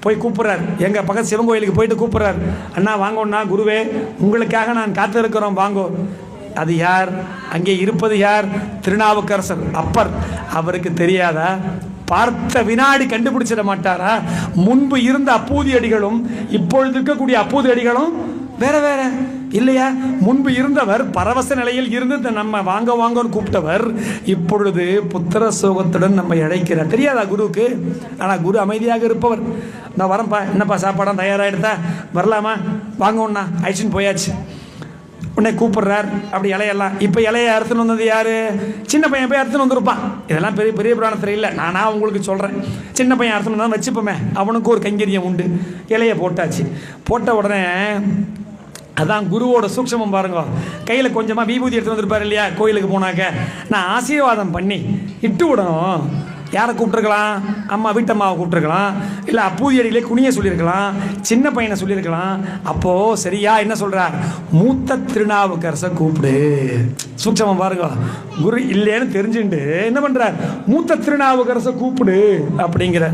போய் கூப்பிட்றார். எங்கள் பக்கத்து சிவன் கோயிலுக்கு போயிட்டு கூப்பிட்றார். அண்ணா வாங்கண்ணா, குருவே உங்களுக்காக நான் காத்திருக்கிறோம், வாங்கோ. அது யார்? அங்கே இருப்பது யார்? திருநாவுக்கரசர், அப்பர். அவருக்கு தெரியாதா? பார்த்த வினாடி கண்டுபிடிச்சிட மாட்டாரா? முன்பு இருந்த அப்பூதி அடிகளும் இப்பொழுது இருக்கக்கூடிய அப்பூதி அடிகளும் வேற வேற இல்லையா? முன்பு இருந்தவர் பரவச நிலையில் இருந்து நம்ம வாங்க வாங்கன்னு கூப்பிட்டவர் இப்பொழுது புத்திர சோகத்துடன் நம்ம அழைக்கிறார். தெரியாதா குருவுக்கு? ஆனால் குரு அமைதியாக இருப்பவர். நான் வரேன்ப்பா, என்னப்பா சாப்பாடம் தயாராகிடுதா, வரலாமா, வாங்க ஒன்றா ஐச்சின்னு போயாச்சு. உடனே கூப்பிடுறார். அப்படி இலையெல்லாம் இப்போ இலையை அறுத்துன்னு வந்தது யார்? சின்ன பையன் போய் அறுத்துன்னு வந்துருப்பான். இதெல்லாம் பெரிய பெரிய புராணத்தில் இல்லை, நானா உங்களுக்கு சொல்கிறேன். சின்ன பையன் அறுத்துன்னு வந்தால் வச்சுப்போமே, அவனுக்கு ஒரு கைங்கரியம் உண்டு. இலையை போட்டாச்சு. போட்ட உடனே அதான் குருவோட சூக்ஷமம் பாருங்க. கையில் கொஞ்சமாக விபூதி எடுத்து வந்துருப்பார் இல்லையா? கோயிலுக்கு போனாக்க நான் ஆசீர்வாதம் பண்ணி இட்டு விடணும். யாரை கூப்பிட்டுருக்கலாம்? அம்மா, வீட்டம்மாவை கூப்பிட்டுருக்கலாம், இல்லை அப்பூதி அடியிலே குனிய சொல்லியிருக்கலாம், சின்ன பையனை சொல்லியிருக்கலாம். அப்போது சரியா என்ன சொல்கிறார்? மூத்த திருநாவுக்கரசை கூப்பிடு. சூட்சமம் பாருங்க. குரு இல்லைன்னு தெரிஞ்சுட்டு என்ன பண்ணுறார்? மூத்த திருநாவுக்கரசை கூப்பிடு அப்படிங்கிற.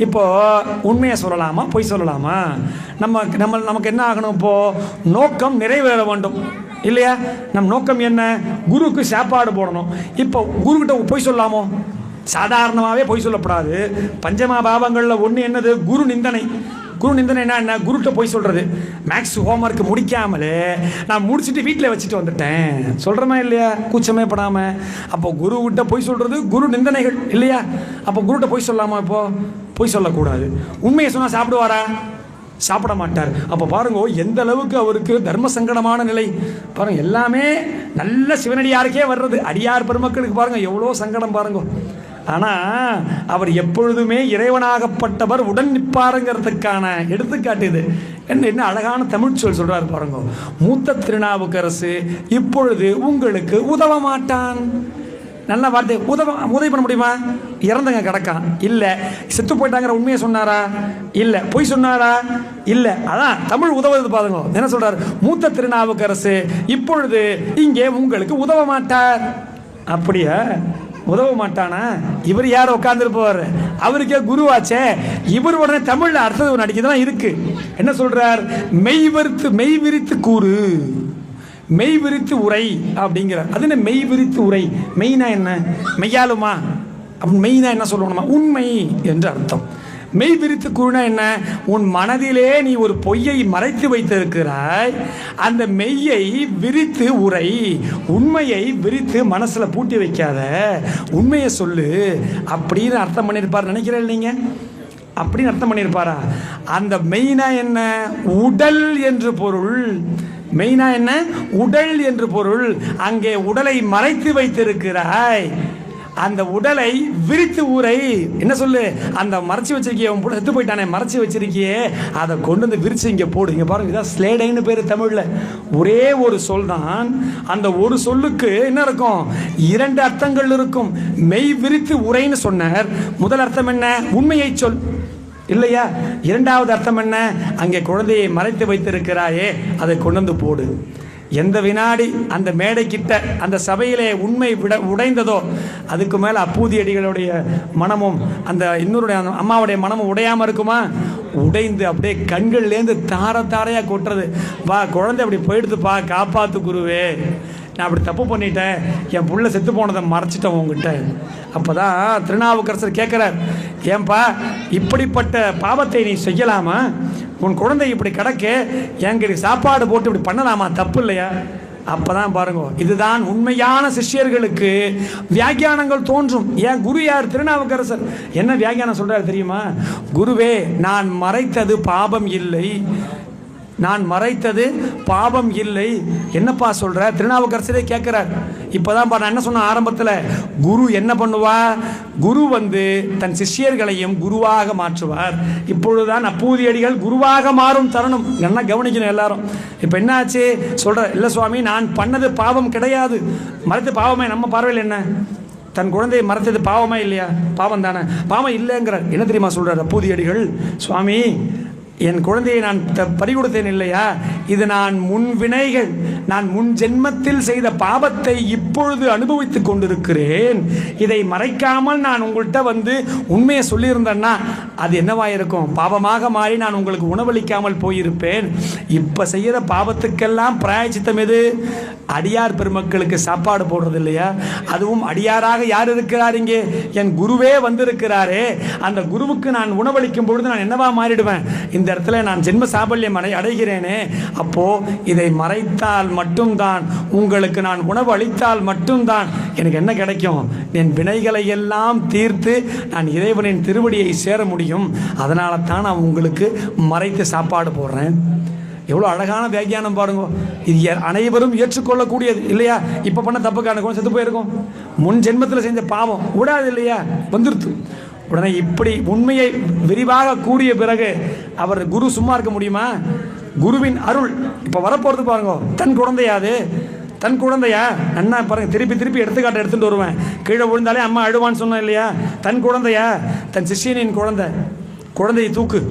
இப்போது உண்மையை சொல்லலாமா, பொய் சொல்லலாமா? நமக்கு என்ன ஆகணும்? இப்போது நோக்கம் நிறைவேற வேண்டும் இல்லையா? நம் நோக்கம் என்ன? குருவுக்கு சாப்பாடு போடணும். இப்போ குருக்கிட்ட பொய் சொல்லாமோ? சாதாரணமாகவே பொய் சொல்லப்படாது. பஞ்சமா பாவங்களில் ஒன்று என்னது? குரு நிந்தனை. குரு நிந்தனை என்ன? குருட்ட பொய் சொல்கிறது. மேக்ஸ் ஹோம்ஒர்க் முடிக்காமலே நான் முடிச்சுட்டு வீட்டில் வச்சுட்டு வந்துட்டேன் சொல்கிறோமா இல்லையா? கூச்சமே படாமல். அப்போ குருக்கிட்ட பொய் சொல்கிறது குரு நிந்தனைகள் இல்லையா? அப்போ குருட்ட பொய் சொல்லாமா? இப்போது பொய் சொல்லக்கூடாது. உண்மையை சொன்னால் சாப்பிடுவாரா? சாப்பிட மாட்டார். அப்போ பாருங்க எந்த அளவுக்கு அவருக்கு தர்ம சங்கடமான நிலை பாருங்க. எல்லாமே நல்ல சிவனடியாருக்கே வர்றது. அடியார் பெருமக்களுக்கு பாருங்க எவ்வளோ சங்கடம் பாருங்க. ஆனால் அவர் எப்பொழுதுமே இறைவனாகப்பட்டவர் உடன் நிற்பாருங்கிறதுக்கான எடுத்துக்காட்டு இது. என்ன அழகான தமிழ் சொல் சொல்கிறார் பாருங்க. மூத்த திருநாவுக்கரசு இப்பொழுது உங்களுக்கு உதவ மாட்டான். நல்ல வார்த்தை. உதவி பண்ண முடியுமா? இறந்தங்க கிடக்கான், இல்லை செத்து போயிட்டாங்கிற உண்மையை சொன்னாரா? இல்லை. பொய் சொன்னாரா? இல்லை. அதான் தமிழ் உதவுது பாருங்க. என்ன சொல்றார்? மூத்த திருநாவுக்கரசு இப்பொழுது இங்கே உங்களுக்கு உதவ மாட்டார். அப்படியா? உதவ மாட்டானா? இவர் யார் உட்கார்ந்துருப்பவர்? அவருக்கே குருவாச்சே. இவர் உடனே தமிழ்ல அர்த்தம் நடிக்கதான் இருக்கு. என்ன சொல்றார்? மெய் விரித்து கூறு, மெய் விரித்து உரை அப்படிங்கிறார். அது என்ன மெய் விரித்து உரை? மெய்னா என்ன? மெய்யாலுமா? அப்படி மெய்னா என்ன சொல்லணுமா? உண்மை என்று அர்த்தம். மெய் விரித்து கூறினா என்ன? உன் மனதிலே நீ ஒரு பொய்யை மறைத்து வைத்திருக்கிறாய், அந்த மெய்யை விரித்து உரை. உண்மையை விரித்து மனசுல பூட்டி வைக்காத, உண்மையை சொல்லு அப்படின்னு அர்த்தம் பண்ணியிருப்பார் நினைக்கிறேன் நீங்க. அப்படின்னு அர்த்தம் பண்ணியிருப்பாரா? அந்த மெய்னா என்ன? உடல் என்று பொருள். மெய்னா என்ன? உடல் என்று பொருள். அங்கே உடலை மறைத்து வைத்திருக்கிறாய், அந்த உடலை விரித்து ஊரை. என்ன சொல்லு? அந்த மறைச்சி வச்சிருக்கிய உன் செத்து போயிட்டானே, மறைச்சி வச்சிருக்கியே, அதை கொண்டு வந்து விரிச்சு இங்கே போடு. இங்கே பாருங்க, இதான் ஸ்லேடைன்னு பேர் தமிழில். ஒரே ஒரு சொல் தான். அந்த ஒரு சொல்லுக்கு என்ன இருக்கும்? 2 அர்த்தங்கள் இருக்கும். மெய் விரித்து உரைன்னு சொன்னார். முதல் அர்த்தம் என்ன? உண்மையை சொல் இல்லையா? 2வது அர்த்தம் என்ன? அங்கே குழந்தையை மறைத்து வைத்திருக்கிறாயே, அதை கொண்டு வந்து போடு. எந்த வினாடி அந்த மேடைக்கிட்ட அந்த சபையிலே உண்மை உடைந்ததோ அதுக்கு மேலே அப்பூதி அடிகளுடைய மனமும் அந்த இன்னொருடைய அம்மாவுடைய மனமும் உடையாமல் இருக்குமா? உடைந்து அப்படியே கண்கள்லேருந்து தாரையாக கொட்டுறது. வா குழந்தை அப்படி போயிடுதுப்பா, காப்பாற்று குருவே, நான் அப்படி தப்பு பண்ணிட்டேன், என் புள்ள செத்து போனதை மறைச்சிட்டேன் உங்ககிட்ட. அப்போ தான் திருநாவுக்கரசர் கேட்குறார், ஏன்பா இப்படிப்பட்ட பாவத்தை நீ செய்யலாமா? உன் குழந்தை இப்படி கிடக்க எங்களுக்கு சாப்பாடு போட்டு இப்படி பண்ணலாமா? தப்பு இல்லையா? அப்போ தான் பாருங்க, இதுதான் உண்மையான சிஷ்யர்களுக்கு வியாக்கியானங்கள் தோன்றும். ஏன் குரு யார்? திருநாவுக்கரசர். என்ன வியாக்கியானம் சொல்கிறார் தெரியுமா? குருவே, நான் மறைத்தது பாபம் இல்லை, நான் மறைத்தது பாபம் இல்லை. என்னப்பா சொல்ற? திருநாவுக்கரசரே கேட்கிறார். இப்போதான் நான் என்ன சொன்ன ஆரம்பத்தில், குரு என்ன பண்ணுவா? குரு தன் சிஷ்யர்களையும் குருவாக மாற்றுவார். இப்பொழுதுதான் அப்பூதி அடிகள் குருவாக மாறும் தருணம். என்ன கவனிக்கணும் எல்லாரும். இப்போ என்ன ஆச்சு? சொல்ற, இல்லை சுவாமி, நான் பண்ணது பாவம் கிடையாது. மறைத்த பாவமே. நம்ம பார்வையில் என்ன? தன் குழந்தையை மறைத்தது பாவமா இல்லையா? பாவம் தானே. பாவம் இல்லைங்கிறார். என்ன தெரியுமா சொல்றார் அப்பூதி அடிகள்? சுவாமி, என் குழந்தையை நான் பறிகொடுத்தேன் இல்லையா, இது நான் முன் வினைகள், நான் முன் ஜென்மத்தில் செய்த பாவத்தை இப்பொழுது அனுபவித்துக் கொண்டிருக்கிறேன். இதை மறைக்காமல் நான் உங்கள்கிட்ட வந்து உண்மையை சொல்லியிருந்தேன்னா அது என்னவாயிருக்கும்? பாவமாக மாறி நான் உங்களுக்கு உணவளிக்காமல் போயிருப்பேன். இப்போ செய்கிற பாவத்துக்கெல்லாம் பிராயச்சித்தம் எது? அடியார் பெருமக்களுக்கு சாப்பாடு போடுறது இல்லையா? அதுவும் அடியாராக யார் இருக்கிறார்? இங்கே என் குருவே வந்திருக்கிறாரே, அந்த குருவுக்கு நான் உணவளிக்கும் பொழுது நான் என்னவா மாறிடுவேன்? இந்த இடத்துல நான் ஜென்ம சாபல்யம் அடைகிறேனே. அப்போ இதை மறைத்தால் மட்டும்தான், உங்களுக்கு நான் உணவு அளித்தால் மட்டும்தான் எனக்கு என்ன கிடைக்கும்? என் வினைகளை எல்லாம் தீர்த்து நான் இறைவனின் திருவடியை சேர முடியும். அதனால தான் நான் உங்களுக்கு மறைத்து சாப்பாடு போடுறேன். எவ்வளோ அழகான வியாக்கியானம் பாருங்க. இது அனைவரும் ஏற்றுக்கொள்ளக்கூடியது இல்லையா? இப்போ பண்ண தப்புக்கான கூட செத்து போயிருக்கும். முன் ஜென்மத்தில் செஞ்ச பாவம் விடாது இல்லையா, வந்துருத்து. உடனே இப்படி உண்மையை விரிவாக கூறிய பிறகு அவர் குரு சும்மா இருக்க முடியுமா? குருவின் அருள் இப்போ வரப்போகிறது பாருங்க. தன் குழந்தையாது, தன் குழந்தையா அண்ணா பாருங்க, திருப்பி திருப்பி எடுத்துக்காட்ட எடுத்துகிட்டு வருவேன். கீழே விழுந்தாலே அம்மா அழுவான்னு சொன்னேன் இல்லையா? தன் குழந்தையா, தன் சிஷியனின் குழந்தையை தூக்கு,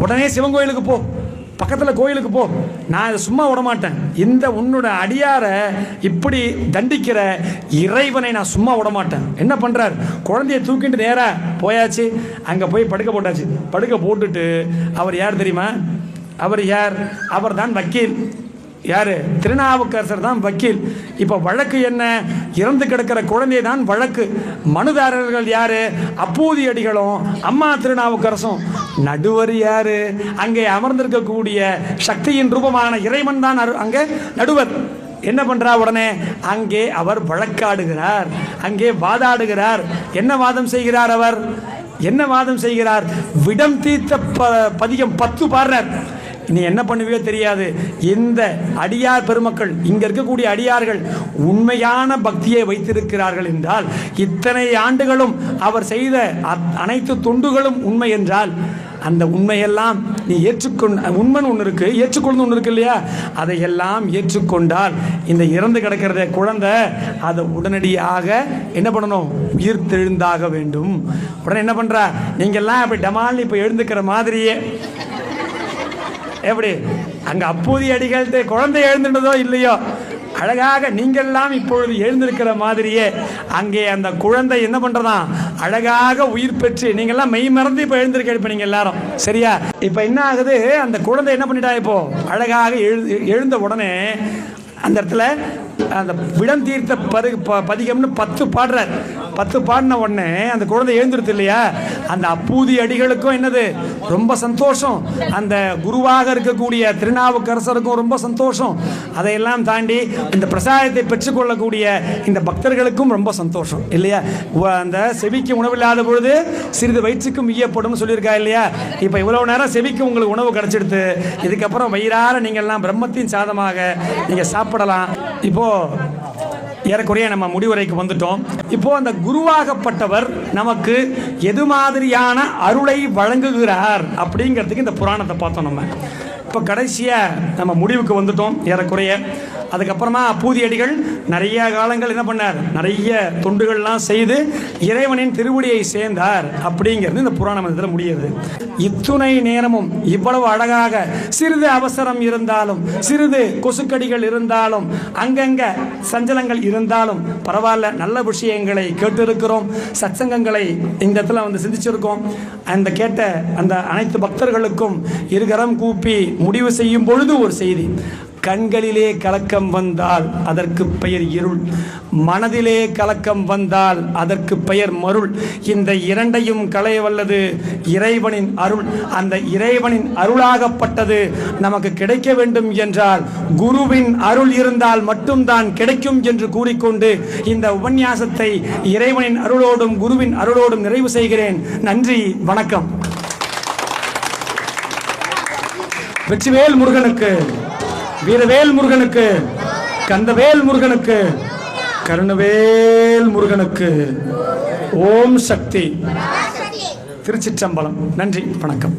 உடனே சிவன் கோயிலுக்கு போ, பக்கத்தில் கோயிலுக்கு போ. நான் இதை சும்மா விட மாட்டேன். இந்த உன்னோட அடியாரை இப்படி தண்டிக்கிற இறைவனை நான் சும்மா விட மாட்டேன். என்ன பண்ணுறார்? குழந்தைய தூக்கிட்டு நேராக போயாச்சு, அங்கே போய் படுக்க போட்டாச்சு. படுக்க போட்டுட்டு அவர் யார் தெரியுமா? அவர் யார்? அவர் தான் வக்கீல். யார்? திருநாவுக்கரசர் தான் வக்கீல். இப்போ வழக்கு என்ன? இறந்து கிடக்கிற குழந்தை தான் வழக்கு. மனுதாரர்கள் யார்? அப்பூதியடிகளும் அம்மா திருநாவுக்கரசும். நடுவர் யார்? அங்கே அமர்ந்திருக்கக்கூடிய சக்தியின் ரூபமான இறைவன் தான் அங்கே நடுவர். என்ன பண்ணுறா? உடனே அங்கே அவர் வழக்காடுகிறார், அங்கே வாதாடுகிறார். என்ன வாதம் செய்கிறார்? அவர் என்ன வாதம் செய்கிறார்? விடம் தீர்த்த பதிகம் 10 பாடுறார். நீ என்ன பண்ணுவியோ தெரியாது. இந்த அடியார் பெருமக்கள், இங்கே இருக்கக்கூடிய அடியார்கள் உண்மையான பக்தியை வைத்திருக்கிறார்கள் என்றால், இத்தனை ஆண்டுகளும் அவர் செய்த அனைத்து தொண்டுகளும் உண்மை என்றால், அந்த உண்மையெல்லாம் நீ உண்மைன்னு ஒன்று இருக்கு, ஏற்றுக்கொண்டு ஒன்று இருக்கு இல்லையா? அதையெல்லாம் ஏற்றுக்கொண்டால் இந்த இறந்து கிடக்கிறத குழந்தை அதை உடனடியாக என்ன பண்ணணும்? உயிர் தெழுந்தாக வேண்டும். உடனே என்ன பண்ணுறா? நீங்கள்லாம் அப்படி டமால் இப்போ எழுந்துக்கிற மாதிரியே எப்படி அங்கே அப்பூதி அடிகள்கிட்ட குழந்தை எழுந்துட்டதோ இல்லையோ, அழகாக நீங்கள்லாம் இப்பொழுது எழுந்திருக்கிற மாதிரியே அங்கே அந்த குழந்தை என்ன பண்ணுறதான்? அழகாக உயிர் பெற்று நீங்கள்லாம் மெய் மறந்து இப்போ எழுந்திருக்க. இப்போ நீங்கள் எல்லாரும் சரியா? இப்போ என்ன ஆகுது? அந்த குழந்தை என்ன பண்ணிட்டா? இப்போ அழகாக எழுந்த உடனே அந்த இடத்துல அந்த விடம் தீர்த்த பதிகம்னு 10 பாடுறார். 10 பாடின உடனே அந்த குழந்தை எழுந்துருது இல்லையா? அந்த அப்பூதி அடிகளுக்கும் என்னது? ரொம்ப சந்தோஷம். அந்த குருவாக இருக்கக்கூடிய திருநாவுக்கரசருக்கும் ரொம்ப சந்தோஷம். அதையெல்லாம் தாண்டி இந்த பிரசாதத்தை பெற்றுக்கொள்ளக்கூடிய இந்த பக்தர்களுக்கும் ரொம்ப சந்தோஷம் இல்லையா? அந்த செவிக்கு உணவில்லாத பொழுது சிறிது வயிற்றுக்கும் ஈயப்படும் சொல்லியிருக்கா இல்லையா? இப்போ இவ்வளவு நேரம் செவிக்கு உங்களுக்கு உணவு கிடைச்சிடுது. இதுக்கப்புறம் வயிறார நீங்கள்லாம் பிரம்மத்தின் சாதமாக நீங்கள் சாப்பிடலாம். இப்போ ஏறக்குறைய நம்ம முடிவுரைக்கு வந்துட்டோம். இப்போ அந்த குருவாகப்பட்டவர் நமக்கு எது மாதிரியான அருளை வழங்குகிறார் அப்படிங்கிறதுக்கு இந்த புராணத்தை பார்த்தோம். நம்ம இப்போ கடைசியாக நம்ம முடிவுக்கு வந்துட்டோம் ஏறக்குறைய. அதுக்கப்புறமா அப்பூதியடிகள் நிறைய காலங்கள் என்ன பண்ணார்? நிறைய தொண்டுகள்லாம் செய்து இறைவனின் திருவடியை சேர்ந்தார் அப்படிங்கிறது இந்த புராணம் இதில் முடியுது. இத்துணை நேரமும் இவ்வளவு அழகாக, சிறிது அவசரம் இருந்தாலும், சிறிது கொசுக்கடிகள் இருந்தாலும், அங்கங்கே சஞ்சலங்கள் இருந்தாலும் பரவாயில்ல, நல்ல விஷயங்களை கேட்டிருக்கிறோம், சத்சங்கங்களை இந்த இடத்துல வந்து சிந்திச்சிருக்கோம். அந்த கேட்ட அந்த அனைத்து பக்தர்களுக்கும் இருகரம் கூப்பி முடிவு செய்யும் பொழுது ஒரு செய்தி: கண்களிலே கலக்கம் வந்தால் அதற்கு பெயர் இருள், மனதிலே கலக்கம் வந்தால் அதற்கு பெயர் மருள். இந்த இரண்டையும் களைய வல்லது இறைவனின் அருள். அந்த இறைவனின் அருளாகப்பட்டது நமக்கு கிடைக்க வேண்டும் என்றால் குருவின் அருள் இருந்தால் மட்டும்தான் கிடைக்கும் என்று கூறிக்கொண்டு இந்த உபன்யாசத்தை இறைவனின் அருளோடும் குருவின் அருளோடும் நிறைவு செய்கிறேன். நன்றி, வணக்கம். வெற்றிவேல் முருகனுக்கு, வீரவேல் முருகனுக்கு, கந்தவேல் முருகனுக்கு, கருணவேல் முருகனுக்கு. ஓம் சக்தி. திருச்சிற்றம்பலம். நன்றி, வணக்கம்.